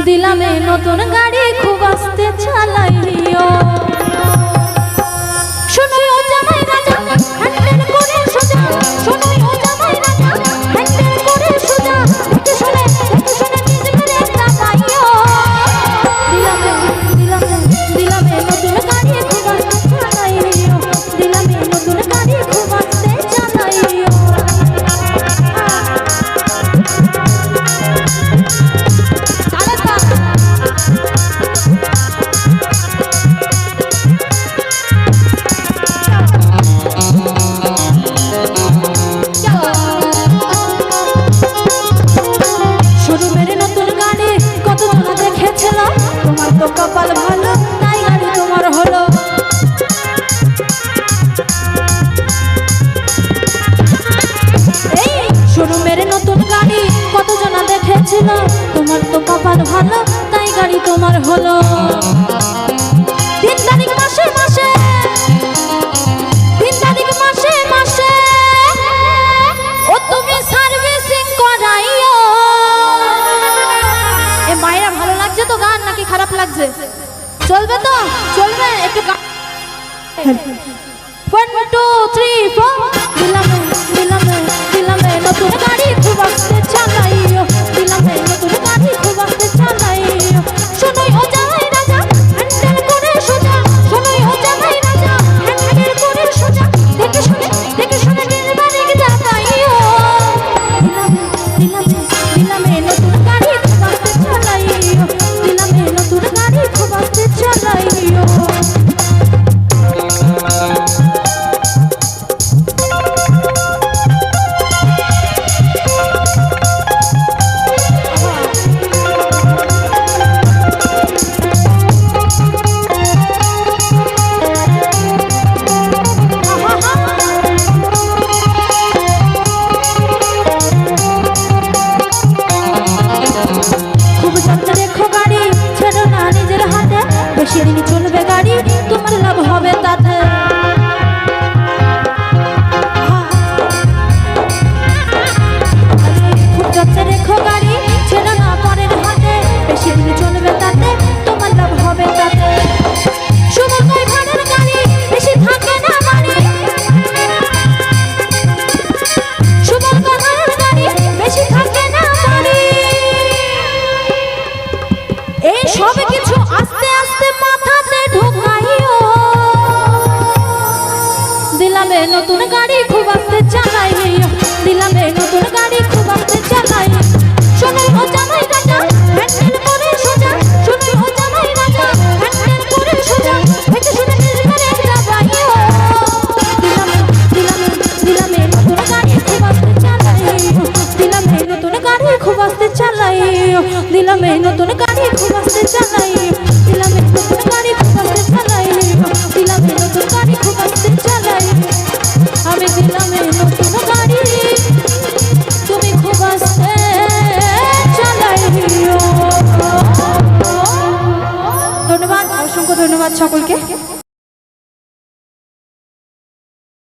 দিলামে নতুন গাড়ি খুব আস্তে চালাইও শুনুই ও জামাই রাজা হ্যান্ডেল করে সোজা শুনুই ও জামাই রাজা হ্যান্ডেল করে সোজা দেখে শুনে নিজ ঘরে একটা পাইও দিলামে নতুন গাড়ি খুব আস্তে চালাইও দিলামে নতুন গাড়ি খুব আস্তে চালাইও কপাল ভালো তাই গাড়ি তোমার হলো এই শোরুমের নতুন গাড়ি কতজনা দেখেছিল তোমার তো কপাল ভালো তাই গাড়ি তোমার হলো 3 তারিখ মাসে মাসে 3 তারিখ মাসে মাসে ও তুমি সার্ভিসিং করাইও এ মায়েরা ভালো লাগছে তো গান নাকি খারাপ লাগছে চলবে তো চলবে একটু 1 2 3 4 দিলামে নতুন গাড়ি খুব আস্তে চালাইও দিলামে নতুন গাড়ি খুব আস্তে চালাইও শুনুই ও জামাই রাজা হ্যান্ডেল করে সোজা শুনুই ও জামাই রাজা হ্যান্ডেল করে সোজা দেখে শুনে ডেলিভারি যাতাইও দিলামে নতুন গাড়ি খুব আস্তে চালাইও দিলামে নতুন গাড়ি খুব আস্তে চালাইও সেদিন চলবে গাড়ি তোমার লাভ হবে তাতে খুব যত্নে রেখো গাড়ি ছেড়ে না পরের হাতে বেশি দিন চলবে তাতে তোমার লাভ হবে তাতে সুমন ভাড়ার গাড়ি বেশি থাকে না বাড়ি সুমন ভাড়ার গাড়ি বেশি থাকে না বাড়ি এই সব কিছু আস্তে আস্তে মাথাতে ঢোকাইও দিলামে নতুন গাড়ি খুব আস্তে চালাইও দিলামে নতুন গাড়ি খুব আস্তে চালাইও শুনুই ও জামাই রাজা হ্যান্ডেল করে সোজা শুনুই ও জামাই রাজা হ্যান্ডেল করে সোজা দেখে শুনে নিজ ঘরে একটা পাইও দিলামে নতুন গাড়ি খুব আস্তে চালাইও দিলামে নতুন গাড়ি খুব আস্তে চালাইও দিলামে নতুন